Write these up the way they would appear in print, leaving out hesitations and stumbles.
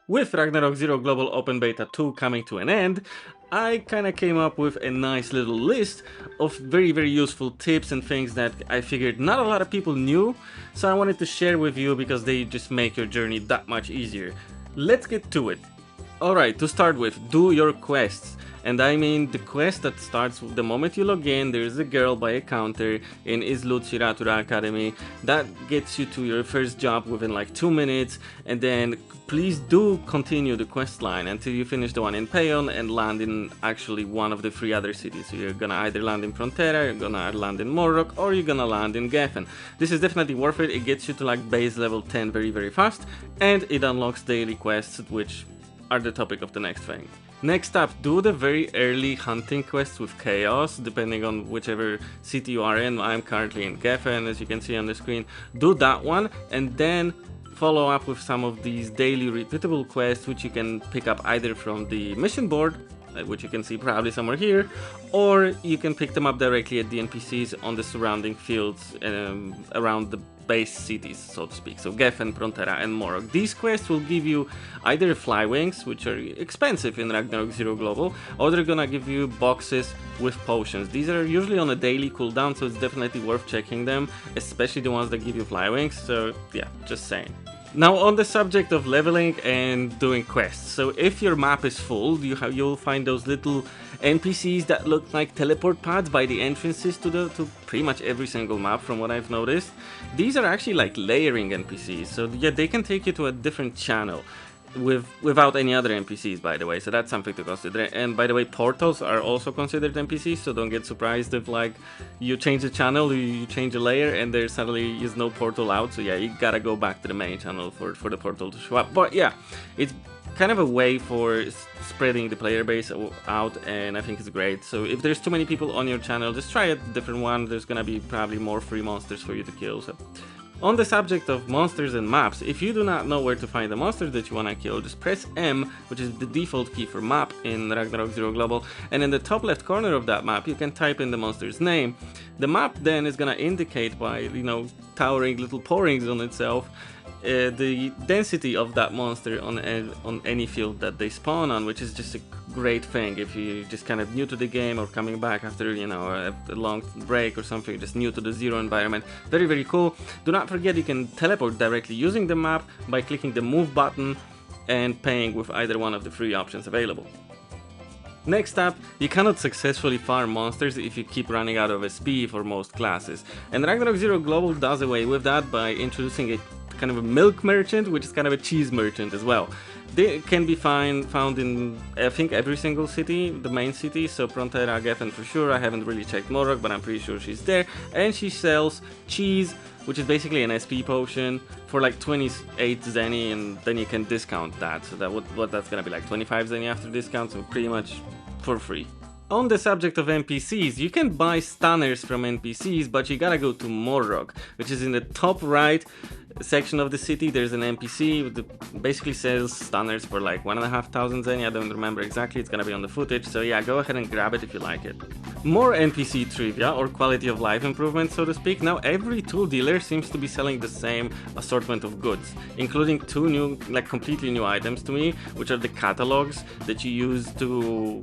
With Ragnarok Zero Global Open Beta 2 coming to an end, I kinda came up with a nice little list of very useful tips and things that I figured not a lot of people knew, so I wanted to share with you because they just make your journey that much easier. Let's get to it. Alright, to start with, do your quests. And I mean the quest that starts the moment you log in. There's a girl by a counter in Izlut Shiratura Academy that gets you to your first job within like 2 minutes, and then please do continue the quest line until you finish the one in Payon and land in actually one of the 3 other cities. So you're gonna either land in Frontera, you're gonna land in Morrock, or you're gonna land in Geffen. This is definitely worth it. It gets you to like base level 10 very fast, and it unlocks daily quests, which are the topic of the next thing. Next up, do the very early hunting quests with Chaos, depending on whichever city you are in. I'm currently in Geffen, as you can see on the screen. Do that one, and then follow up with some of these daily repeatable quests, which you can pick up either from the mission board, which you can see probably somewhere here, or you can pick them up directly at the NPCs on the surrounding fields around the base cities, so to speak. So Geffen, Frontera, and Morrock. These quests will give you either fly wings, which are expensive in Ragnarok Zero Global, or they're gonna give you boxes with potions. These are usually on a daily cooldown, so it's definitely worth checking them, especially the ones that give you fly wings. So yeah, just saying. Now on the subject of leveling and doing quests, so if your map is full, you'll find those little NPCs that look like teleport pads by the entrances to pretty much every single map from what I've noticed. These are actually like layering NPCs, so yeah, they can take you to a different channel without any other NPCs, by the way, so that's something to consider. And by the way, portals are also considered NPCs, so don't get surprised if like you change the channel, you change a layer, and there suddenly is no portal out. So yeah, you gotta go back to the main channel for the portal to show up. But yeah, it's kind of a way for spreading the player base out, and I think it's great. So if there's too many people on your channel, just try a different one. There's gonna be probably more free monsters for you to kill. So on the subject of monsters and maps, if you do not know where to find the monsters that you want to kill, just press M, which is the default key for map in Ragnarok Zero Global, and in the top left corner of that map you can type in the monster's name. The map then is gonna indicate by, you know, towering little porings on itself, the density of that monster on any field that they spawn on, which is just a great thing if you're just kind of new to the game or coming back after, you know, a long break or something, just new to the Zero environment. Very cool. Do not forget you can teleport directly using the map by clicking the move button and paying with either one of the 3 options available. Next up, you cannot successfully farm monsters if you keep running out of SP for most classes, and Ragnarok Zero Global does away with that by introducing a kind of a milk merchant, which is kind of a cheese merchant as well. They can be found in, I think, every single city, the main city, so Frontera, Geffen for sure. I haven't really checked Morrock, but I'm pretty sure she's there, and she sells cheese, which is basically an SP potion, for like 28 zeni, and then you can discount that, so that what that's gonna be like 25 zeni after discount, so pretty much for free. On the subject of NPCs, you can buy stunners from NPCs, but you gotta go to Morrock, which is in the top right section of the city. There's an NPC that basically sells stunners for like 1,500 zeni. I don't remember exactly, it's gonna be on the footage, so yeah, go ahead and grab it if you like it. More NPC trivia, or quality of life improvement, so to speak. Now every tool dealer seems to be selling the same assortment of goods, including 2 new, like completely new items to me, which are the catalogs that you use to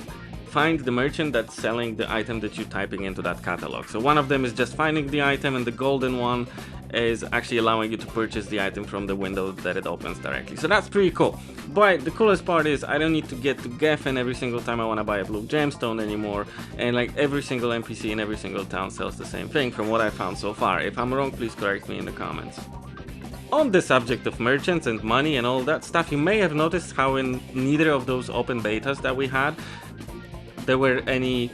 find the merchant that's selling the item that you're typing into that catalog. So one of them is just finding the item, and the golden one is actually allowing you to purchase the item from the window that it opens directly. So that's pretty cool. But the coolest part is I don't need to get to Geffen every single time I want to buy a blue gemstone anymore, and like every single NPC in every single town sells the same thing from what I found so far. If I'm wrong, please correct me in the comments. On the subject of merchants and money and all that stuff, you may have noticed how in neither of those open betas that we had there were any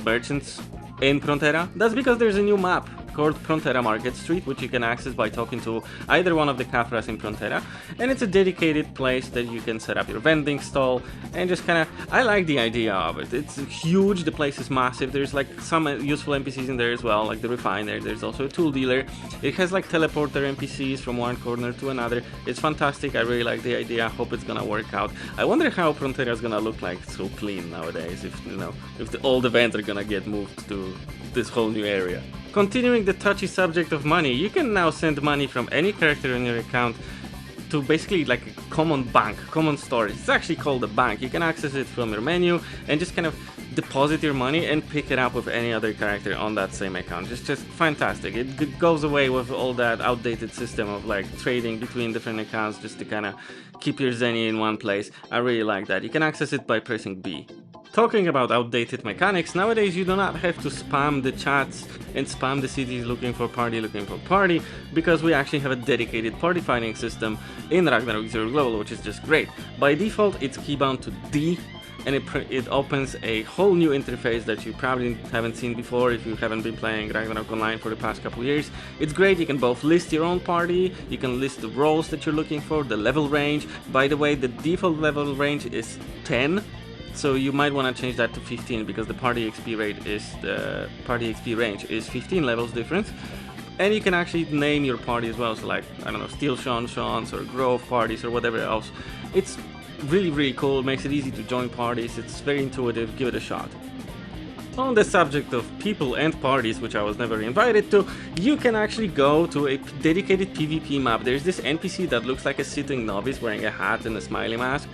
merchants in Frontera. That's because there's a new map called Frontera Market Street, which you can access by talking to either one of the Kafras in Frontera, and it's a dedicated place that you can set up your vending stall and just kind of, I like the idea of it. It's huge, the place is massive, there's like some useful NPCs in there as well, like the refiner, there's also a tool dealer, it has like teleporter NPCs from one corner to another. It's fantastic, I really like the idea, I hope it's gonna work out. I wonder how Frontera is gonna look like so clean nowadays, if, you know, if all the vents are gonna get moved to this whole new area. Continuing the touchy subject of money, you can now send money from any character on your account to basically like a common bank, common storage. It's actually called a bank. You can access it from your menu and just kind of deposit your money and pick it up with any other character on that same account. It's just fantastic. It goes away with all that outdated system of like trading between different accounts just to kind of keep your Zenny in one place. I really like that. You can access it by pressing B. Talking about outdated mechanics, nowadays you do not have to spam the chats and spam the cities looking for party, because we actually have a dedicated party finding system in Ragnarok Zero Global, which is just great. By default, it's keybound to D, and it opens a whole new interface that you probably haven't seen before if you haven't been playing Ragnarok Online for the past couple years. It's great. You can both list your own party, you can list the roles that you're looking for, the level range. By the way, the default level range is 10. So you might want to change that to 15 because the party XP range is 15 levels difference. And you can actually name your party as well, so like, I don't know, Steel Sean's or Grove parties or whatever else. It's really cool, it makes it easy to join parties, it's very intuitive, give it a shot. On the subject of people and parties, which I was never invited to, you can actually go to a dedicated PvP map. There's this NPC that looks like a sitting novice wearing a hat and a smiley mask,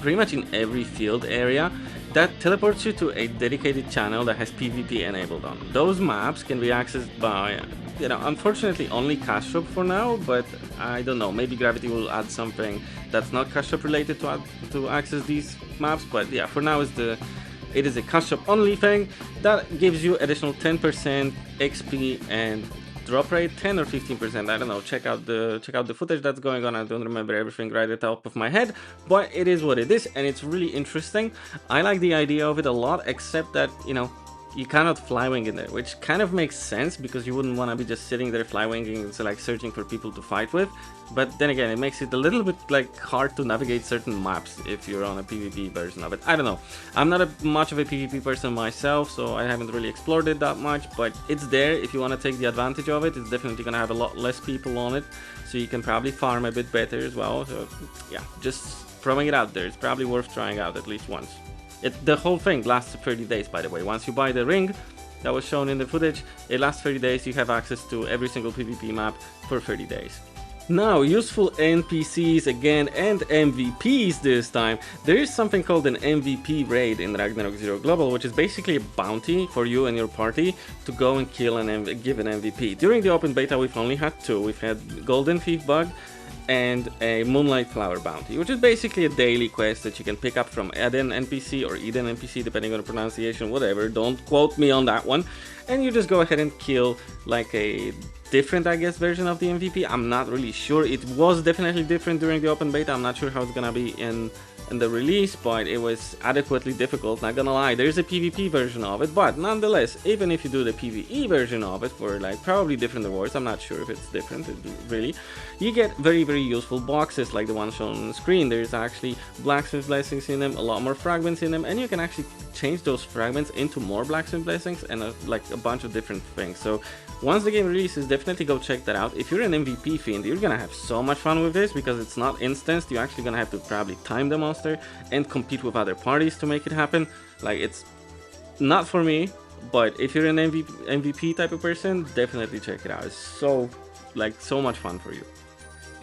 pretty much in every field area, that teleports you to a dedicated channel that has PvP enabled on. Those maps can be accessed by, unfortunately only Cash Shop for now, but I don't know, maybe Gravity will add something that's not Cash Shop related to access these maps, but yeah, for now it is a Cash Shop only thing that gives you additional 10% XP and drop rate, 10 or 15%, I don't know. Check out the footage that's going on. I don't remember everything right at the top of my head, but it is what it is, and it's really interesting. I like the idea of it a lot, except that, you cannot flywing in there, which kind of makes sense because you wouldn't want to be just sitting there flywinging and so like searching for people to fight with. But then again, it makes it a little bit like hard to navigate certain maps if you're on a PvP version of it. I don't know. I'm not much of a PvP person myself, so I haven't really explored it that much, but it's there if you want to take the advantage of it. It's definitely going to have a lot less people on it, so you can probably farm a bit better as well. So yeah, just throwing it out there. It's probably worth trying out at least once. The whole thing lasts 30 days, by the way. Once you buy the ring that was shown in the footage, it lasts 30 days. You have access to every single PvP map for 30 days. Now, useful NPCs again, and MVPs this time. There is something called an MVP raid in Ragnarok Zero Global, which is basically a bounty for you and your party to go and kill and give an MVP. During the open beta, we've only had two. We've had Golden Thief Bug and a Moonlight Flower bounty, which is basically a daily quest that you can pick up from Eden NPC or Eden NPC, depending on the pronunciation, whatever, don't quote me on that one. And you just go ahead and kill like a different, I guess, version of the MVP. I'm not really sure. It was definitely different during the open beta. I'm not sure how it's gonna be in the release, but it was adequately difficult, not gonna lie. There's a PvP version of it, but nonetheless, even if you do the PvE version of it for like probably different rewards, I'm not sure if it's different really, you get very useful boxes like the one shown on the screen. There's actually blacksmith blessings in them, a lot more fragments in them, and you can actually change those fragments into more blacksmith blessings and like a bunch of different things. So once the game releases, definitely go check that out. If you're an MVP fiend, you're gonna have so much fun with this because it's not instanced. You're actually gonna have to probably time the monster and compete with other parties to make it happen. Like, it's not for me, but if you're an MVP type of person, definitely check it out. It's so much fun for you.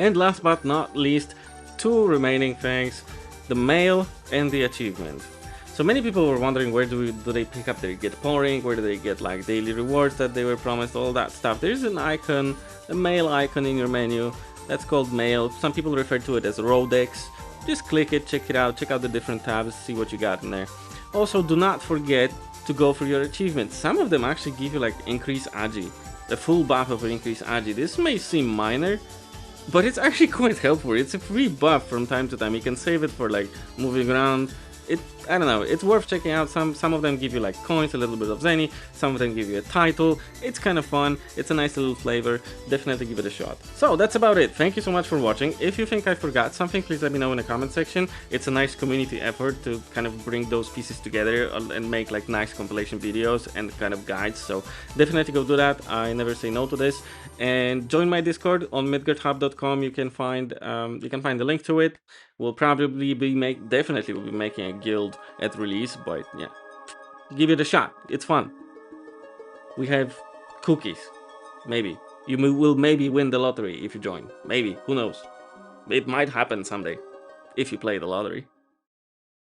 And last but not least, two remaining things: the mail and the achievement. So many people were wondering, where do they pick up their get pouring, where do they get like daily rewards that they were promised, all that stuff. There's an icon, a mail icon in your menu that's called mail. Some people refer to it as Rodex. Just click it, check it out, check out the different tabs, see what you got in there. Also, do not forget to go for your achievements. Some of them actually give you like increased agi, the full buff of increased agi. This may seem minor, but it's actually quite helpful. It's a free buff from time to time. You can save it for like moving around. I don't know, it's worth checking out. Some of them give you like coins, a little bit of Zenny, some of them give you a title. It's kind of fun, it's a nice little flavor, definitely give it a shot. So that's about it. Thank you so much for watching. If you think I forgot something, please let me know in the comment section. It's a nice community effort to kind of bring those pieces together and make like nice compilation videos and kind of guides, so definitely go do that. I never say no to this. And join my Discord on midgardhub.com. You can find the link to it. We'll probably be definitely will be making a guild at release, but yeah, give it a shot. It's fun. We have cookies. Maybe you will maybe win the lottery if you join. Maybe, who knows? it might happen someday if you play the lottery.